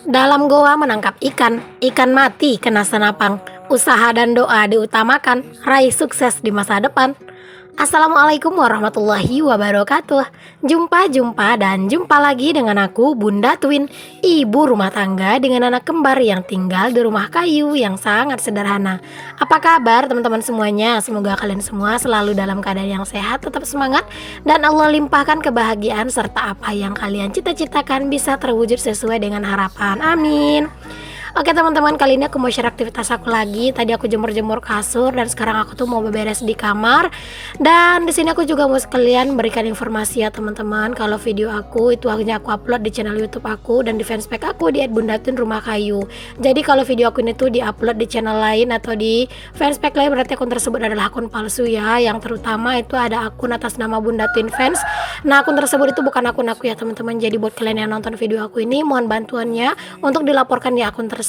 Dalam goa menangkap ikan, ikan mati kena senapang. Usaha dan doa diutamakan, raih sukses di masa depan. Assalamualaikum warahmatullahi wabarakatuh. Jumpa dan jumpa lagi dengan aku Bunda Twin, ibu rumah tangga dengan anak kembar yang tinggal di rumah kayu yang sangat sederhana. Apa kabar teman-teman semuanya? Semoga kalian semua selalu dalam keadaan yang sehat, tetap semangat, dan Allah limpahkan kebahagiaan serta apa yang kalian cita-citakan bisa terwujud sesuai dengan harapan. Amin. Oke teman-teman, kali ini aku mau share aktivitas aku lagi. Tadi aku jemur-jemur kasur dan sekarang aku tuh mau beberes di kamar. Dan di sini aku juga mau sekalian berikan informasi ya teman-teman, kalau video aku itu akhirnya aku upload di channel YouTube aku dan di fanspage aku di @bundatun rumah kayu. Jadi kalau video aku ini tuh diupload di channel lain atau di fanspage lain, berarti akun tersebut adalah akun palsu ya. Yang terutama itu ada akun atas nama Bunda Twin Fans. Nah, akun tersebut itu bukan akun aku ya teman-teman. Jadi buat kalian yang nonton video aku ini, mohon bantuannya untuk dilaporkan di akun tersebut.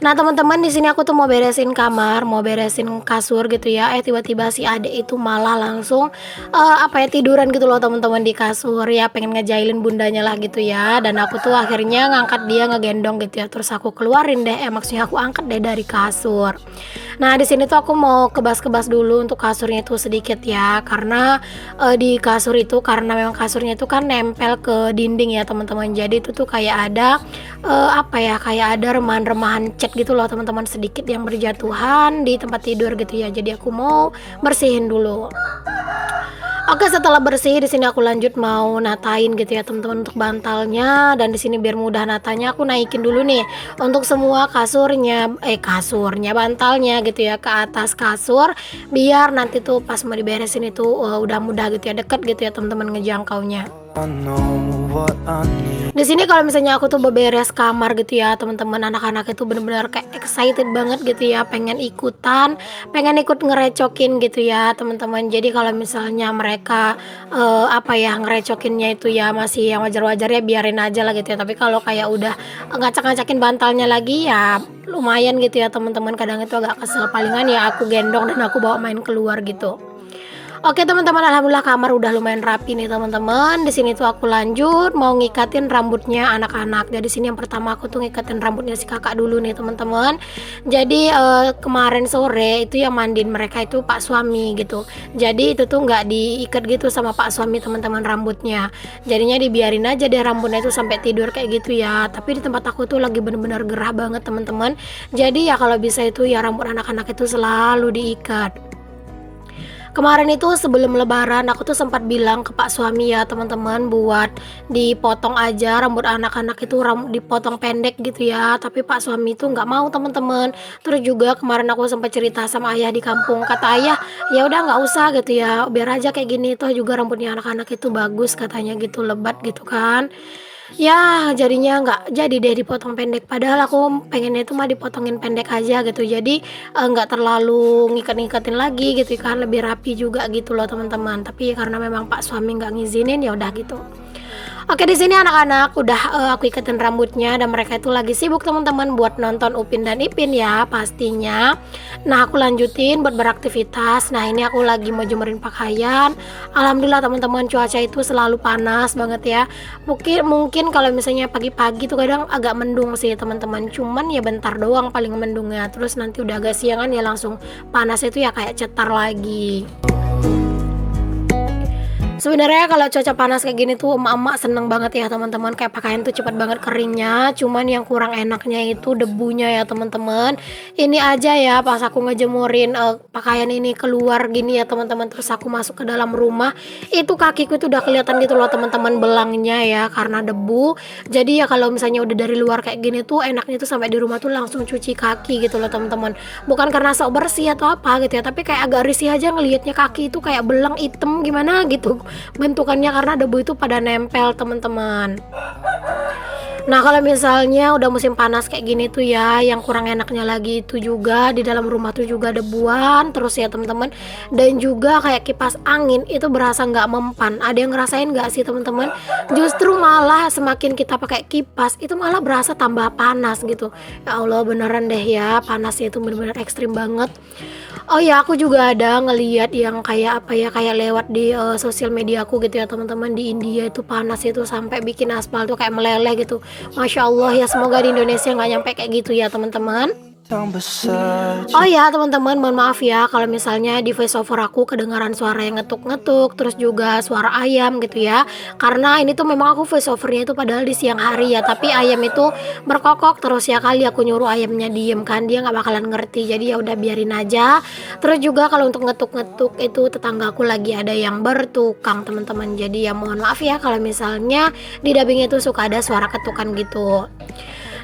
Nah teman-teman, di sini aku tuh mau beresin kamar, mau beresin kasur gitu ya. Tiba-tiba si adek itu malah langsung tiduran gitu loh teman-teman di kasur ya, pengen ngejailin bundanya lah gitu ya. Dan aku tuh akhirnya ngangkat dia, ngegendong gitu ya. Terus aku keluarin deh, maksudnya aku angkat deh dari kasur. Nah di sini tuh aku mau kebas-kebas dulu untuk kasurnya itu sedikit ya, karena di kasur itu karena memang kasurnya itu kan nempel ke dinding ya teman-teman. Jadi itu tuh kayak ada kayak ada remahan-remahan cat gitu loh teman-teman, sedikit yang berjatuhan di tempat tidur gitu ya. Jadi aku mau bersihin dulu. Oke, setelah bersih di sini aku lanjut mau natain gitu ya teman-teman untuk bantalnya. Dan di sini biar mudah natanya aku naikin dulu nih untuk semua kasurnya bantalnya gitu ya ke atas kasur, biar nanti tuh pas mau diberesin itu udah mudah gitu ya, deket gitu ya teman-teman ngejangkaunya. Di sini kalau misalnya aku tuh beberes kamar gitu ya teman-teman, anak-anak itu bener-bener kayak excited banget gitu ya, pengen ikut ngerecokin gitu ya teman-teman. Jadi kalau misalnya mereka ngerecokinnya itu ya masih yang wajar-wajar ya, biarin aja lah gitu ya. Tapi kalau kayak udah ngacak-ngacakin bantalnya lagi ya lumayan gitu ya teman-teman, kadang itu agak kesel, palingan ya aku gendong dan aku bawa main keluar gitu. Oke teman-teman, alhamdulillah kamar udah lumayan rapi nih teman-teman. Di sini tuh aku lanjut mau ngikatin rambutnya anak-anak. Jadi sini yang pertama aku tuh ngikatin rambutnya si kakak dulu nih teman-teman. Jadi kemarin sore itu yang mandiin mereka itu pak suami gitu. Jadi itu tuh nggak diikat gitu sama pak suami teman-teman rambutnya. Jadinya dibiarin aja deh rambutnya itu sampai tidur kayak gitu ya. Tapi di tempat aku tuh lagi bener-bener gerah banget teman-teman. Jadi ya kalau bisa itu ya rambut anak-anak itu selalu diikat. Kemarin itu sebelum lebaran aku tuh sempat bilang ke pak suami ya teman-teman buat dipotong aja rambut anak-anak itu, dipotong pendek gitu ya. Tapi pak suami itu nggak mau teman-teman. Terus juga kemarin aku sempat cerita sama ayah di kampung, kata ayah ya udah nggak usah gitu ya, biar aja kayak gini, toh juga rambutnya anak-anak itu bagus katanya gitu, lebat gitu kan. Ya jadinya nggak jadi deh dipotong pendek, padahal aku pengennya itu mah dipotongin pendek aja gitu. Jadi nggak terlalu ngikat-ngikatin lagi gitu kan, lebih rapi juga gitu loh teman-teman. Tapi karena memang pak suami nggak ngizinin ya udah gitu. Oke, di sini anak-anak udah aku ikatin rambutnya dan mereka itu lagi sibuk teman-teman buat nonton Upin dan Ipin ya pastinya. Nah aku lanjutin buat beraktivitas. Nah ini aku lagi mau jemurin pakaian. Alhamdulillah teman-teman, cuaca itu selalu panas banget ya. Mungkin kalau misalnya pagi-pagi tuh kadang agak mendung sih teman-teman. Cuman ya bentar doang paling mendungnya. Terus nanti udah agak siangan ya langsung panas itu ya kayak cetar lagi. Sebenarnya kalau cuaca panas kayak gini tuh emak-emak seneng banget ya teman-teman, kayak pakaian tuh cepat banget keringnya. Cuman yang kurang enaknya itu debunya ya teman-teman. Ini aja ya pas aku ngejemurin pakaian ini keluar gini ya teman-teman, terus aku masuk ke dalam rumah, itu kakiku tuh udah kelihatan gitu loh teman-teman belangnya ya karena debu. Jadi ya kalau misalnya udah dari luar kayak gini tuh enaknya tuh sampai di rumah tuh langsung cuci kaki gitu loh teman-teman. Bukan karena sok bersih atau apa gitu ya, tapi kayak agak risih aja ngelihatnya kaki itu kayak belang hitam gimana gitu bentukannya karena debu itu pada nempel teman-teman. Nah kalau misalnya udah musim panas kayak gini tuh ya, yang kurang enaknya lagi itu juga di dalam rumah tuh juga debuan terus ya teman-teman. Dan juga kayak kipas angin itu berasa nggak mempan. Ada yang ngerasain nggak sih teman-teman? Justru malah semakin kita pakai kipas itu malah berasa tambah panas gitu. Ya Allah beneran deh ya, panasnya itu bener-bener ekstrim banget. Oh ya, aku juga ada ngeliat yang kayak apa ya, kayak lewat di sosial media aku gitu ya teman-teman, di India itu panas itu sampai bikin aspal tuh kayak meleleh gitu. Masya Allah ya, semoga di Indonesia nggak nyampe kayak gitu ya teman-teman. Oh ya teman-teman, mohon maaf ya kalau misalnya di voice over aku kedengaran suara yang ngetuk-ngetuk, terus juga suara ayam gitu ya. Karena ini tuh memang aku voice overnya itu padahal di siang hari ya, tapi ayam itu berkokok terus ya, kali aku nyuruh ayamnya diem kan, dia nggak bakalan ngerti. Jadi ya udah biarin aja. Terus juga kalau untuk ngetuk-ngetuk itu tetanggaku lagi ada yang bertukang teman-teman. Jadi ya mohon maaf ya kalau misalnya di dubbing itu suka ada suara ketukan gitu.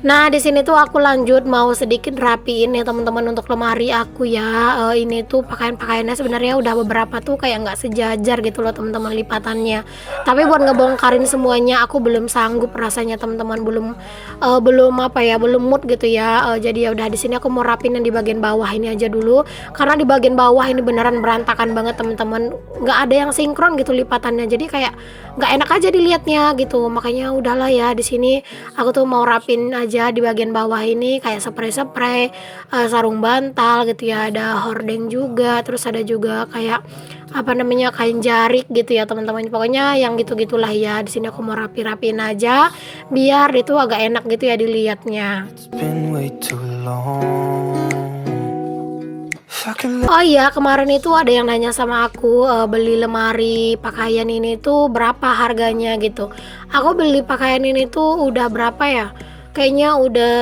Nah, di sini tuh aku lanjut mau sedikit rapiin ya teman-teman untuk lemari aku ya. Ini tuh pakaian-pakaiannya sebenarnya udah beberapa tuh kayak nggak sejajar gitu loh teman-teman lipatannya. Tapi buat ngebongkarin semuanya aku belum sanggup rasanya teman-teman, belum apa ya, belum mood gitu ya. Jadi ya udah di sini aku mau rapin yang di bagian bawah ini aja dulu. Karena di bagian bawah ini beneran berantakan banget teman-teman. Nggak ada yang sinkron gitu lipatannya. Jadi kayak nggak enak aja dilihatnya gitu. Makanya udahlah ya, di sini aku tuh mau rapin aja di bagian bawah ini kayak spray-spray, sarung bantal gitu ya, ada hordeng juga, terus ada juga kayak apa namanya, kain jarik gitu ya teman-teman. Pokoknya yang gitu-gitulah ya. Di sini aku mau rapi-rapiin aja biar itu agak enak gitu ya dilihatnya. Oh iya, kemarin itu ada yang nanya sama aku, beli lemari pakaian ini tuh berapa harganya gitu. Aku beli pakaian ini tuh udah berapa ya? Kayaknya udah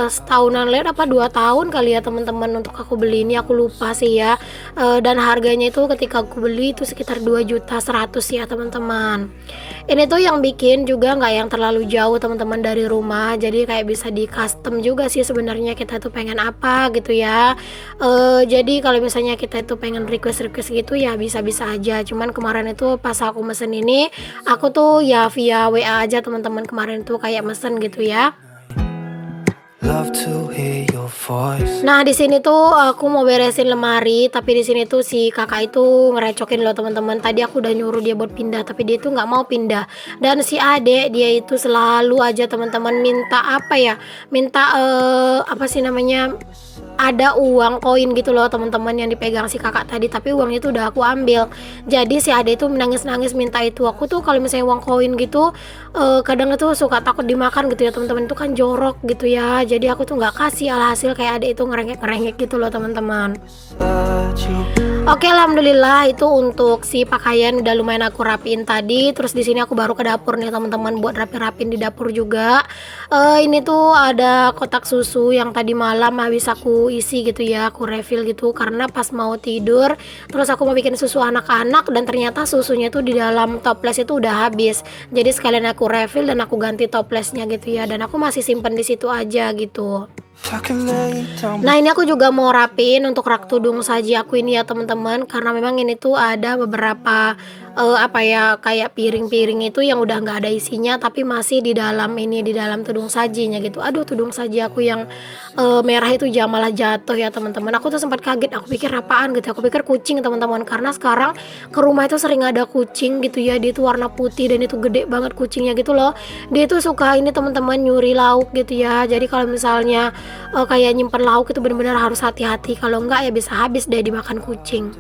setahunan lewat apa 2 tahun kali ya teman-teman untuk aku beli ini, aku lupa sih ya. Dan harganya itu ketika aku beli itu sekitar 2.100.000 ya teman-teman. Ini tuh yang bikin juga nggak yang terlalu jauh teman-teman dari rumah, jadi kayak bisa di custom juga sih sebenarnya kita tuh pengen apa gitu ya. Jadi kalau misalnya kita itu pengen request gitu ya bisa-bisa aja. Cuman kemarin itu pas aku mesen ini, aku tuh ya via WA aja teman-teman, kemarin tuh kayak mesen gitu ya. Nah, di sini tuh aku mau beresin lemari, tapi di sini tuh si kakak itu ngerecokin loh teman-teman. Tadi aku udah nyuruh dia buat pindah, tapi dia itu nggak mau pindah. Dan si adek dia itu selalu aja teman-teman minta apa ya? Minta apa sih namanya? Ada uang koin gitu loh teman-teman yang dipegang si kakak tadi, tapi uangnya itu udah aku ambil. Jadi si ade itu menangis-nangis minta itu. Aku tuh kalau misalnya uang koin gitu kadang itu suka takut dimakan gitu ya teman-teman, itu kan jorok gitu ya. Jadi aku tuh nggak kasih, alhasil kayak ade itu ngerengek-ngerengek gitu loh teman-teman. Oke, alhamdulillah itu untuk si pakaian udah lumayan aku rapiin tadi. Terus di sini aku baru ke dapur nih teman-teman buat rapi-rapin di dapur juga. Ini tuh ada kotak susu yang tadi malam habis aku isi gitu ya, aku refill gitu karena pas mau tidur terus aku mau bikin susu anak-anak dan ternyata susunya tuh di dalam toples itu udah habis. Jadi sekalian aku refill dan aku ganti toplesnya gitu ya, dan aku masih simpen di situ aja gitu. Nah, ini aku juga mau rapiin untuk rak tudung saji aku ini ya teman-teman, karena memang ini tuh ada beberapa apa ya, kayak piring-piring itu yang udah nggak ada isinya tapi masih di dalam ini, di dalam tudung sajinya gitu. Aduh, tudung saji aku yang merah itu malah jatuh ya teman-teman. Aku tuh sempat kaget, aku pikir apaan gitu, aku pikir kucing teman-teman, karena sekarang ke rumah itu sering ada kucing gitu ya. Dia itu warna putih dan itu gede banget kucingnya gitu loh. Dia itu suka ini teman-teman, nyuri lauk gitu ya. Jadi kalau misalnya kayak nyimpen lauk itu benar-benar harus hati-hati, kalau enggak ya bisa habis deh dimakan kucing.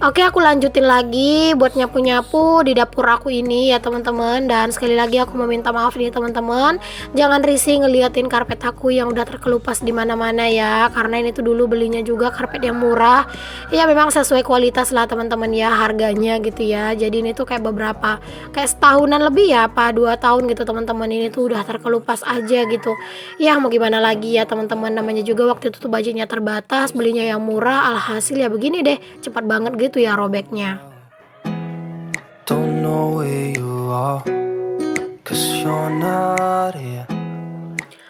Oke, aku lanjutin lagi buat nyapu-nyapu di dapur aku ini ya teman-teman. Dan sekali lagi aku meminta maaf nih teman-teman, jangan risih ngeliatin karpet aku yang udah terkelupas di mana-mana ya, karena ini tuh dulu belinya juga karpet yang murah ya, memang sesuai kualitas lah teman-teman ya, harganya gitu ya. Jadi ini tuh kayak beberapa, kayak setahunan lebih ya, apa 2 tahun gitu teman-teman, ini tuh udah terkelupas aja gitu ya. Mau gimana lagi ya teman-teman, namanya juga waktu itu tuh budgetnya terbatas, belinya yang murah, alhasil ya begini deh, cepat banget gitu ya robeknya.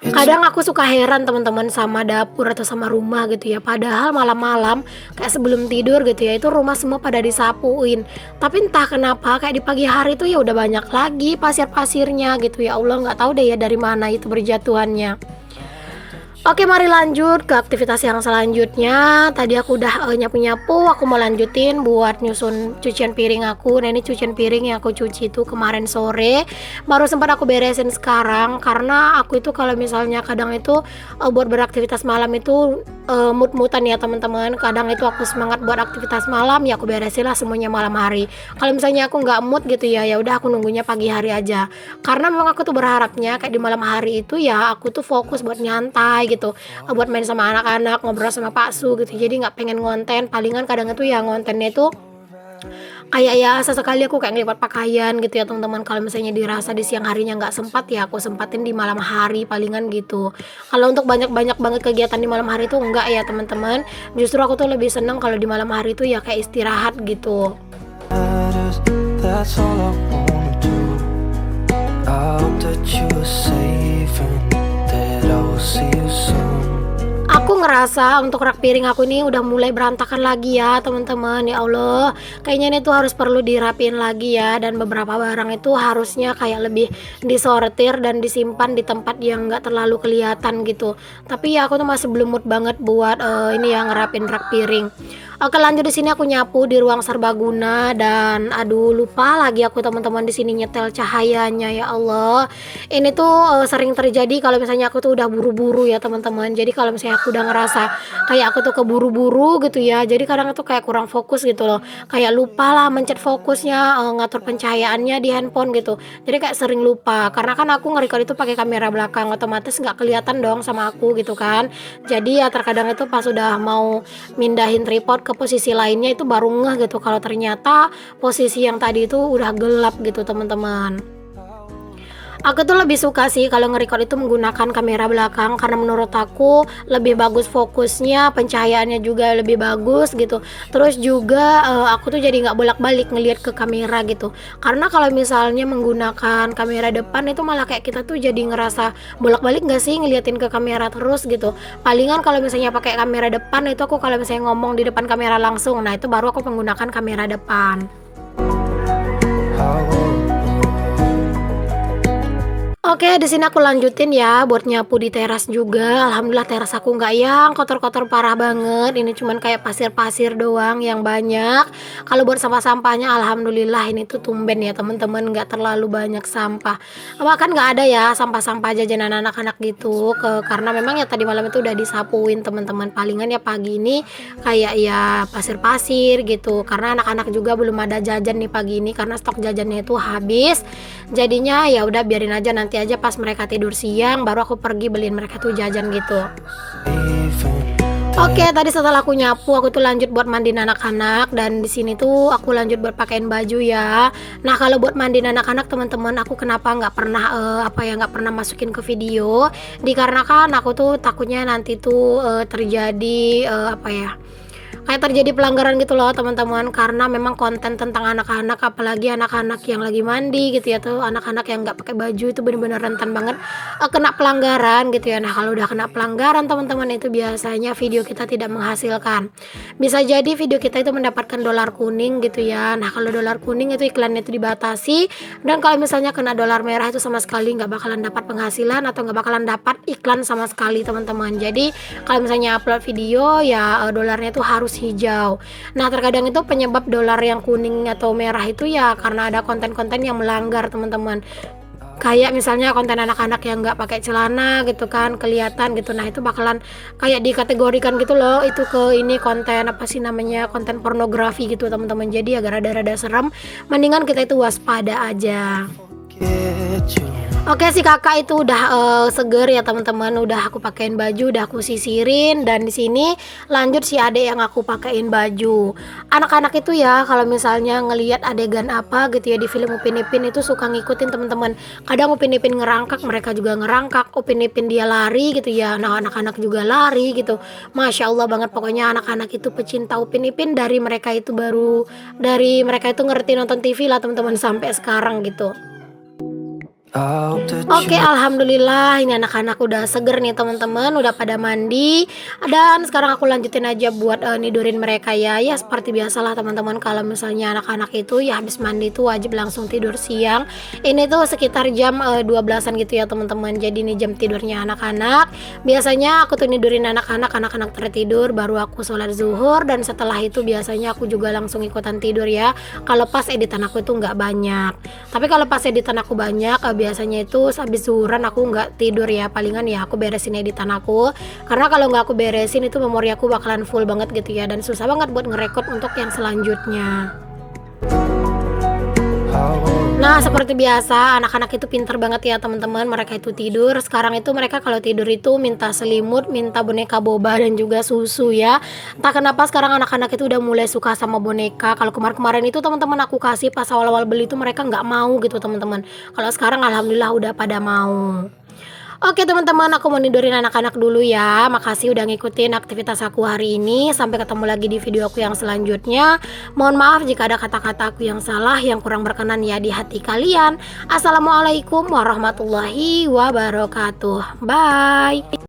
Kadang aku suka heran teman-teman sama dapur atau sama rumah gitu ya, padahal malam-malam kayak sebelum tidur gitu ya, itu rumah semua pada disapuin, tapi entah kenapa kayak di pagi hari tuh ya udah banyak lagi pasir-pasirnya gitu ya. Allah, nggak tahu deh ya dari mana itu berjatuhannya. Oke, mari lanjut ke aktivitas yang selanjutnya. Tadi aku udah nyapu-nyapu, aku mau lanjutin buat nyusun cucian piring aku. Nah, ini cucian piring yang aku cuci itu kemarin sore, baru sempat aku beresin sekarang karena aku itu kalau misalnya kadang itu buat beraktivitas malam itu mood-moodan ya teman-teman. Kadang itu aku semangat buat aktivitas malam, ya aku beresin lah semuanya malam hari. Kalau misalnya aku nggak mood gitu ya, ya udah aku nunggunya pagi hari aja. Karena memang aku tuh berharapnya kayak di malam hari itu ya aku tuh fokus buat nyantai gitu, buat main sama anak-anak, ngobrol sama Pak Su gitu. Jadi nggak pengen ngonten, palingan kadang itu ya ngontennya itu kayak ya sesekali aku kayak ngelipat pakaian gitu ya teman-teman. Kalau misalnya dirasa di siang harinya nggak sempat ya aku sempatin di malam hari palingan gitu. Kalau untuk banyak-banyak banget kegiatan di malam hari itu enggak ya teman-teman. Justru aku tuh lebih seneng kalau di malam hari itu ya kayak istirahat gitu. That's all I wanna do. I hope that you are safe and that I will see you soon. Aku ngerasa untuk rak piring aku ini udah mulai berantakan lagi ya teman-teman. Ya Allah, kayaknya ini tuh harus perlu dirapiin lagi ya. Dan beberapa barang itu harusnya kayak lebih disortir dan disimpan di tempat yang nggak terlalu kelihatan gitu. Tapi ya aku tuh masih belum mood banget buat ini ya ngerapin rak piring. Oke, lanjut di sini aku nyapu di ruang serbaguna dan aduh lupa lagi aku teman-teman di sini nyetel cahayanya. Ya Allah, ini tuh sering terjadi kalau misalnya aku tuh udah buru-buru ya teman-teman. Jadi kalau misalnya aku udah ngerasa kayak aku tuh keburu-buru gitu ya, jadi kadang itu kayak kurang fokus gitu loh, kayak lupa lah mencet fokusnya, ngatur pencahayaannya di handphone gitu. Jadi kayak sering lupa karena kan aku nge-record itu pakai kamera belakang, otomatis nggak kelihatan dong sama aku gitu kan. Jadi ya terkadang itu pas udah mau mindahin tripod ke posisi lainnya itu baru ngeh gitu kalau ternyata posisi yang tadi itu udah gelap gitu teman-teman. Aku tuh lebih suka sih kalau nge-record itu menggunakan kamera belakang karena menurut aku lebih bagus fokusnya, pencahayaannya juga lebih bagus gitu. Terus juga aku tuh jadi nggak bolak-balik ngelihat ke kamera gitu. Karena kalau misalnya menggunakan kamera depan itu malah kayak kita tuh jadi ngerasa bolak-balik nggak sih ngeliatin ke kamera terus gitu. Palingan kalau misalnya pakai kamera depan itu aku kalau misalnya ngomong di depan kamera langsung, nah itu baru aku menggunakan kamera depan. Oke, di sini aku lanjutin ya buat nyapu di teras juga. Alhamdulillah teras aku nggak yang kotor-kotor parah banget. Ini cuman kayak pasir-pasir doang yang banyak. Kalau buat sampah-sampahnya, alhamdulillah ini tuh tumben ya teman-teman, nggak terlalu banyak sampah. Bahkan nggak ada ya sampah-sampah jajanan anak-anak gitu. Karena memang ya tadi malam itu udah disapuin teman-teman. Palingan ya pagi ini kayak ya pasir-pasir gitu. Karena anak-anak juga belum ada jajan nih pagi ini karena stok jajannya itu habis. Jadinya ya udah biarin aja, nanti aja pas mereka tidur siang baru aku pergi beliin mereka tuh jajan gitu. Oke, tadi setelah aku nyapu, aku tuh lanjut buat mandiin anak-anak dan di sini tuh aku lanjut buat pakaiin baju ya. Nah, kalau buat mandiin anak-anak teman-teman, aku kenapa nggak pernah nggak pernah masukin ke video? Dikarenakan aku tuh takutnya nanti tuh terjadi kayak terjadi pelanggaran gitu loh teman-teman, karena memang konten tentang anak-anak, apalagi anak-anak yang lagi mandi gitu ya, tuh anak-anak yang nggak pakai baju itu bener-bener rentan banget kena pelanggaran gitu ya. Nah, kalau udah kena pelanggaran teman-teman itu biasanya video kita tidak menghasilkan, bisa jadi video kita itu mendapatkan dolar kuning gitu ya. Nah, kalau dolar kuning itu iklannya itu dibatasi, dan kalau misalnya kena dolar merah itu sama sekali nggak bakalan dapat penghasilan atau nggak bakalan dapat iklan sama sekali teman-teman. Jadi kalau misalnya upload video ya dolarnya itu harus hijau. Nah, terkadang itu penyebab dolar yang kuning atau merah itu ya karena ada konten-konten yang melanggar teman-teman. Kayak misalnya konten anak-anak yang nggak pakai celana gitu kan kelihatan gitu. Nah, itu bakalan kayak dikategorikan gitu loh, itu ke ini konten apa sih namanya, konten pornografi gitu teman-teman. Jadi agak rada-rada serem, mendingan kita itu waspada aja. Oke, si kakak itu udah seger ya teman-teman, udah aku pakein baju, udah aku sisirin, dan di sini lanjut si adek yang aku pakein baju. Anak-anak itu ya kalau misalnya ngelihat adegan apa gitu ya di film Upin Ipin itu suka ngikutin teman-teman. Kadang Upin Ipin ngerangkak, mereka juga ngerangkak. Upin Ipin dia lari gitu ya, nah anak-anak juga lari gitu. Masya Allah banget, pokoknya anak-anak itu pecinta Upin Ipin dari mereka itu ngerti nonton TV lah teman-teman sampai sekarang gitu. I hope that Oke, you alhamdulillah ini anak-anak udah seger nih teman-teman, udah pada mandi. Dan sekarang aku lanjutin aja buat nidurin mereka ya. Ya seperti biasalah teman-teman, kalau misalnya anak-anak itu ya habis mandi tuh wajib langsung tidur siang. Ini tuh sekitar jam 12-an gitu ya teman-teman. Jadi ini jam tidurnya anak-anak. Biasanya aku tuh nidurin anak-anak tertidur, baru aku sholat zuhur, dan setelah itu biasanya aku juga langsung ikutan tidur ya. Kalau pas editan aku itu nggak banyak. Tapi kalau pas editan aku banyak, biasanya itu habis zuhuran aku nggak tidur ya, palingan ya aku beresin editan aku, karena kalau nggak aku beresin itu memori aku bakalan full banget gitu ya, dan susah banget buat ngerekord untuk yang selanjutnya. Nah seperti biasa anak-anak itu pinter banget ya teman-teman, mereka itu tidur sekarang itu, mereka kalau tidur itu minta selimut, minta boneka boba dan juga susu ya. Entah kenapa sekarang anak-anak itu udah mulai suka sama boneka. Kalau kemarin-kemarin itu teman-teman aku kasih pas awal-awal beli itu mereka nggak mau gitu teman-teman. Kalau sekarang alhamdulillah udah pada mau. Oke teman-teman, aku mau nidurin anak-anak dulu ya. Makasih udah ngikutin aktivitas aku hari ini. Sampai ketemu lagi di video aku yang selanjutnya. Mohon maaf jika ada kata-kata aku yang salah, yang kurang berkenan ya di hati kalian. Assalamualaikum warahmatullahi wabarakatuh. Bye.